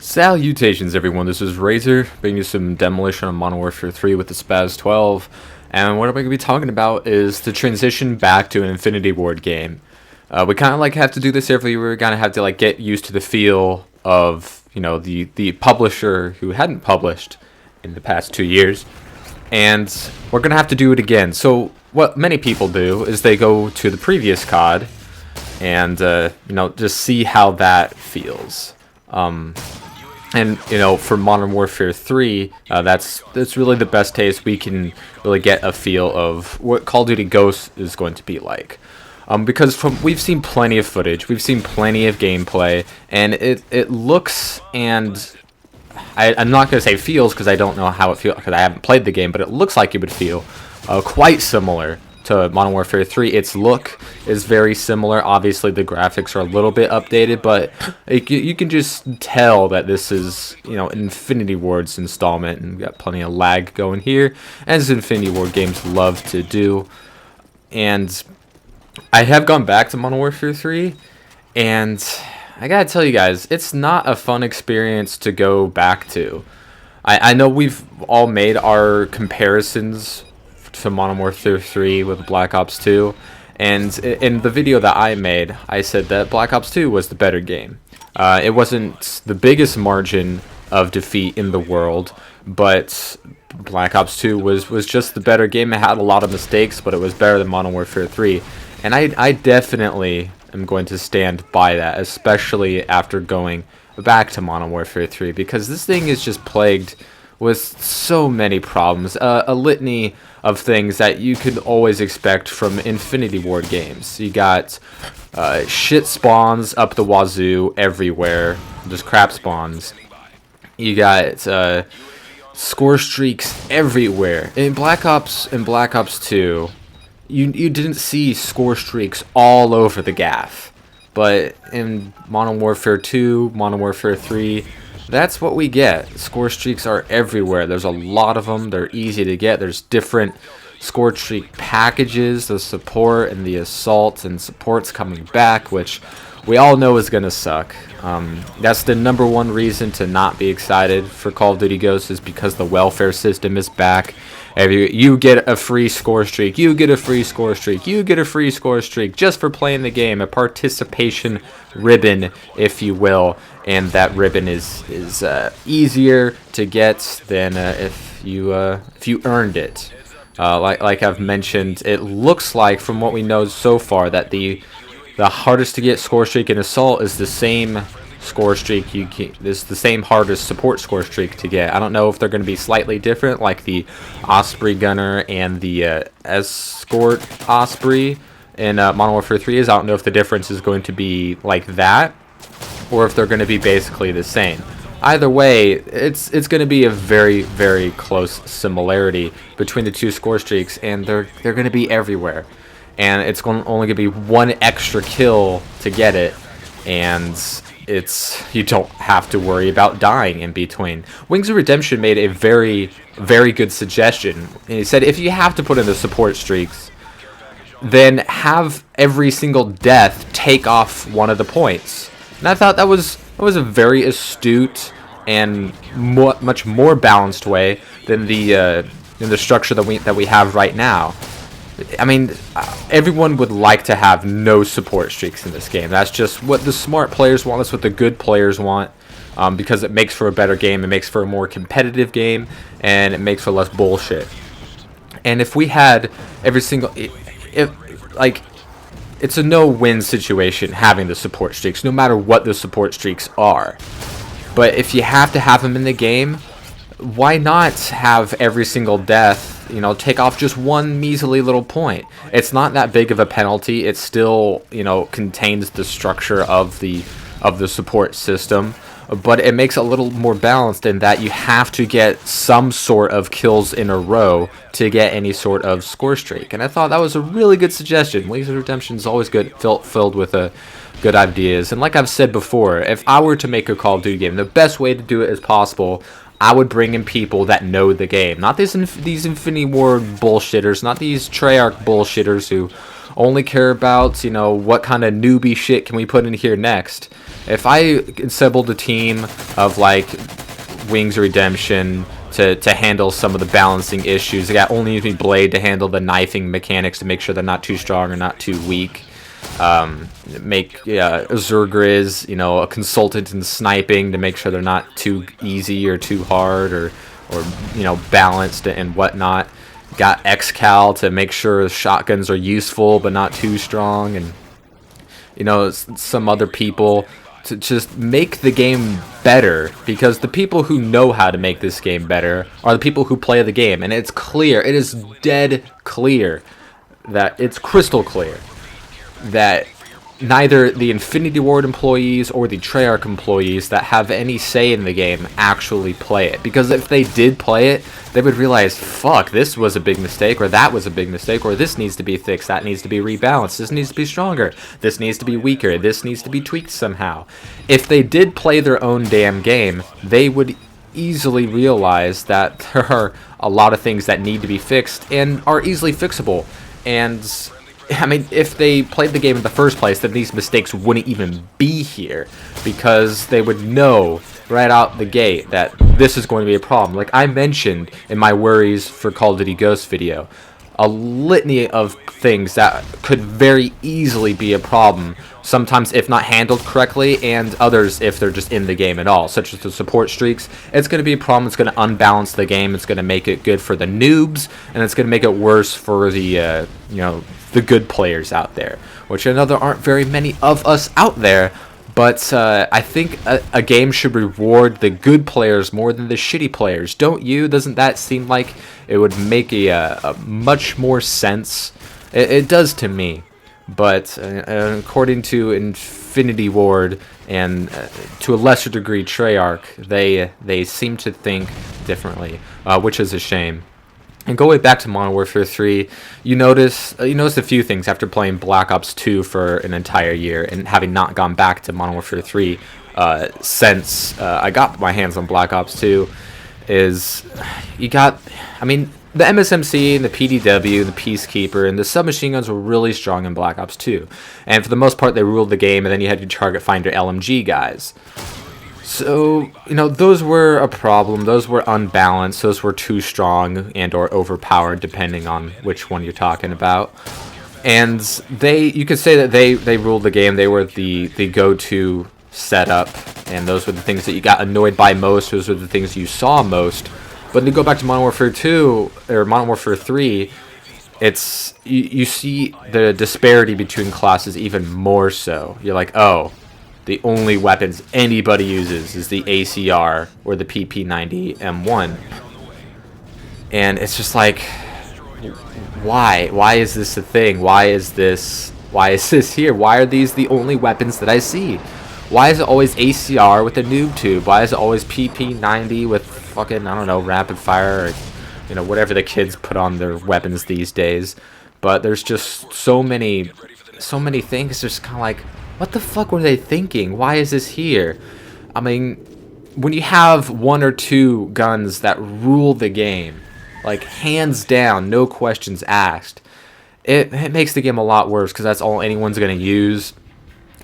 Salutations everyone, this is Razor, bringing you some demolition on Modern Warfare 3 with the Spaz 12, and what I'm going to be talking about is the transition back to an Infinity Ward game. We kind of have to do this every year. We're going to have to get used to the feel of, the publisher who hadn't published in the past 2 years, and we're going to have to do it again. So what many people do is they go to the previous COD and, just see how that feels. And for Modern Warfare 3, that's really the best taste. We can really get a feel of what Call of Duty Ghosts is going to be like, because we've seen plenty of footage, we've seen plenty of gameplay, and it looks, and I'm not going to say feels because I don't know how it feels because I haven't played the game, but it looks like it would feel quite similar to Modern Warfare 3. Its look is very similar. Obviously the graphics are a little bit updated, but you can just tell that this is Infinity Ward's installment, and we got plenty of lag going here, as Infinity Ward games love to do. And I have gone back to Modern Warfare 3, and I gotta tell you guys, it's not a fun experience to go back to. I know we've all made our comparisons to Modern Warfare 3 with Black Ops 2, and in the video that I made, I said that Black Ops 2 was the better game. It wasn't the biggest margin of defeat in the world, but Black Ops 2 was just the better game. It had a lot of mistakes, but it was better than Modern Warfare 3, and I definitely am going to stand by that, especially after going back to Modern Warfare 3, because this thing is just plagued with so many problems, a litany of things that you could always expect from Infinity Ward games. You got shit spawns up the wazoo everywhere, just crap spawns. You got score streaks everywhere. In Black Ops 2, you didn't see score streaks all over the gaff, but in Modern Warfare 2, Modern Warfare 3, that's what we get. Score streaks are everywhere. There's a lot of them. They're easy to get. There's different score streak packages, the support and the assault, and support's coming back, which we all know is going to suck. That's the number one reason to not be excited for Call of Duty Ghosts, is because the welfare system is back. You get a free score streak, you get a free score streak, you get a free score streak just for playing the game. A participation ribbon, if you will, and that ribbon is easier to get than if you earned it. Like I've mentioned, it looks like from what we know so far that the hardest to get score streak in Assault is the same score streak is the same hardest support score streak to get. I don't know if they're going to be slightly different, like the Osprey Gunner and the Escort Osprey in Modern Warfare 3 is. I don't know if the difference is going to be like that, or if they're going to be basically the same. Either way, it's going to be a very, very close similarity between the two score streaks, and they're going to be everywhere. And it's only going to be one extra kill to get it, and you don't have to worry about dying in between. Wings of Redemption made a very, very good suggestion. And he said if you have to put in the support streaks, then have every single death take off one of the points. And I thought that was a very astute and much more balanced way than the structure that we have right now. I mean, everyone would like to have no support streaks in this game. That's just what the smart players want. That's what the good players want, because it makes for a better game. It makes for a more competitive game, and it makes for less bullshit. And if we had every single, it's a no-win situation having the support streaks, no matter what the support streaks are. But if you have to have them in the game, why not have every single death take off just one measly little point? It's not that big of a penalty. It still contains the structure of the support system, but it makes it a little more balanced in that you have to get some sort of kills in a row to get any sort of score streak. And I thought that was a really good suggestion. Wings of Redemption is always good, filled with good ideas. And like I've said before, if I were to make a Call of Duty game, the best way to do it as possible, I would bring in people that know the game. Not these Infinity Ward bullshitters, not these Treyarch bullshitters who only care about, what kind of newbie shit can we put in here next. If I assembled a team of like Wings Redemption to handle some of the balancing issues, I got only the Blade to handle the knifing mechanics to make sure they're not too strong or not too weak. Make Zergriz, a consultant in sniping to make sure they're not too easy or too hard or balanced and whatnot. Got Xcal to make sure shotguns are useful but not too strong, and some other people to just make the game better, because the people who know how to make this game better are the people who play the game, and it's clear, it is dead clear, that it's crystal clear that neither the Infinity Ward employees or the Treyarch employees that have any say in the game actually play it. Because if they did play it, they would realize, fuck, this was a big mistake, or that was a big mistake, or this needs to be fixed, that needs to be rebalanced, this needs to be stronger, this needs to be weaker, this needs to be tweaked somehow. If they did play their own damn game, they would easily realize that there are a lot of things that need to be fixed and are easily fixable. And I mean, if they played the game in the first place, then these mistakes wouldn't even be here, because they would know right out the gate that this is going to be a problem. Like I mentioned in my worries for Call of Duty Ghosts video, a litany of things that could very easily be a problem, sometimes if not handled correctly, and others if they're just in the game at all, such as the support streaks. It's going to be a problem. It's going to unbalance the game. It's going to make it good for the noobs, and it's going to make it worse for the the good players out there, which I know there aren't very many of us out there, but I think a game should reward the good players more than the shitty players. Don't you? Doesn't that seem like it would make a much more sense? It does to me. But according to Infinity Ward and to a lesser degree Treyarch, they seem to think differently, which is a shame. And going back to Modern Warfare 3, you notice a few things after playing Black Ops 2 for an entire year and having not gone back to Modern Warfare 3 since I got my hands on Black Ops 2. Is the MSMC and the PDW and the Peacekeeper and the submachine guns were really strong in Black Ops 2. And for the most part, they ruled the game, and then you had your target finder LMG guys. So, those were a problem. Those were unbalanced. Those were too strong and or overpowered, depending on which one you're talking about. And you could say that they ruled the game. They were the go-to setup, and those were the things that you got annoyed by most. Those were the things you saw most. But to go back to Modern Warfare 2, or Modern Warfare 3, it's you see the disparity between classes even more so. You're like, oh, the only weapons anybody uses is the ACR or the PP90 M1. And it's just like, why? Why is this a thing? Why is this here? Why are these the only weapons that I see? Why is it always ACR with a noob tube? Why is it always PP90 with fucking, I don't know, rapid fire or, whatever the kids put on their weapons these days? But there's just so many things. Just kind of like, what the fuck were they thinking? Why is this here? I mean, when you have one or two guns that rule the game, like hands down, no questions asked, it makes the game a lot worse, because that's all anyone's going to use.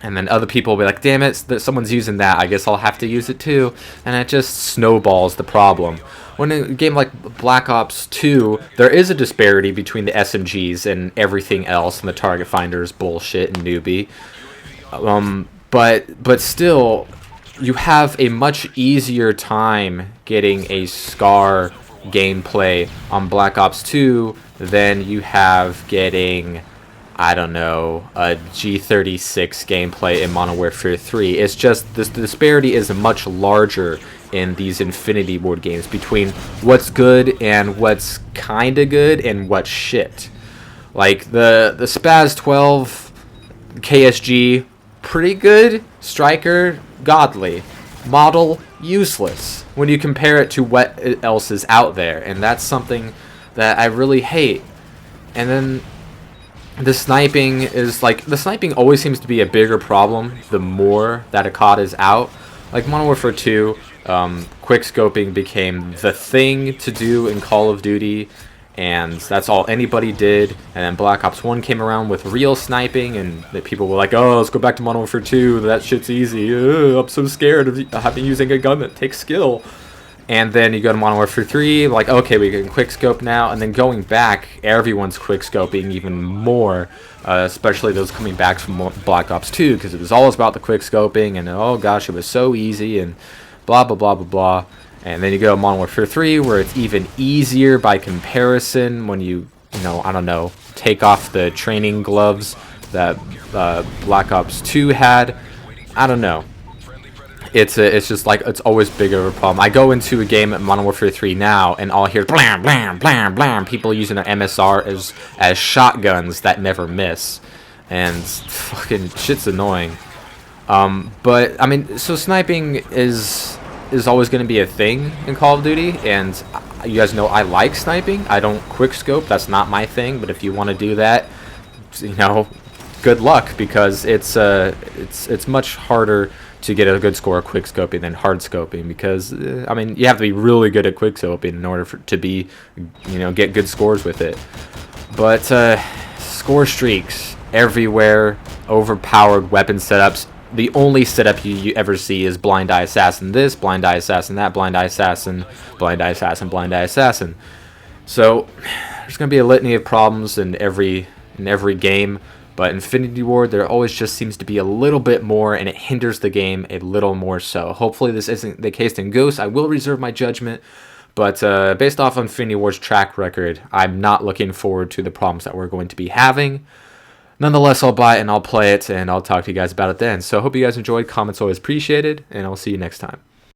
And then other people will be like, damn it, someone's using that, I guess I'll have to use it too. And it just snowballs the problem. When in a game like Black Ops 2, there is a disparity between the SMGs and everything else, and the target finder is bullshit and newbie. But still, you have a much easier time getting a SCAR gameplay on Black Ops 2 than you have getting, I don't know, a G36 gameplay in Modern Warfare 3. It's just the disparity is much larger in these Infinity Ward games between what's good and what's kinda good and what's shit. Like the Spaz 12 KSG, pretty good. Striker, godly. Model, useless when you compare it to what else is out there, and that's something that I really hate. And then the sniping always seems to be a bigger problem the more that a COD is out. Like Modern Warfare 2, quick scoping became the thing to do in Call of Duty, and that's all anybody did. And then Black Ops 1 came around with real sniping, and the people were like, oh, let's go back to Modern Warfare 2, that shit's easy. I'm so scared of having using a gun that takes skill. And then you go to Modern Warfare 3, like, okay, we can quickscope now. And then going back, everyone's quickscoping even more, especially those coming back from Black Ops 2, because it was always about the quickscoping, and oh gosh, it was so easy, and blah, blah, blah, blah, blah. And then you go to Modern Warfare 3, where it's even easier by comparison when you know, I don't know, take off the training gloves that Black Ops 2 had. I don't know. It's just like, it's always bigger of a problem. I go into a game at Modern Warfare 3 now, and I'll hear blam, blam, blam, blam, people using their MSR as shotguns that never miss. And fucking shit's annoying. But, I mean, so sniping is always going to be a thing in Call of Duty, and you guys know I like sniping. I don't quickscope, that's not my thing, but if you want to do that, you know, good luck, because it's much harder to get a good score of quickscoping than hard scoping, because I mean, you have to be really good at quickscoping in order to be, you know, get good scores with it. But score streaks everywhere, overpowered weapon setups. The only setup you ever see is blind eye assassin this, blind eye assassin that, blind eye assassin, blind eye assassin, blind eye assassin. So there's gonna be a litany of problems in every game. But Infinity Ward, there always just seems to be a little bit more, and it hinders the game a little more so. Hopefully this isn't the case in Ghost. I will reserve my judgment, but based off Infinity Ward's track record, I'm not looking forward to the problems that we're going to be having. Nonetheless, I'll buy it and I'll play it, and I'll talk to you guys about it then. So I hope you guys enjoyed. Comments always appreciated, and I'll see you next time.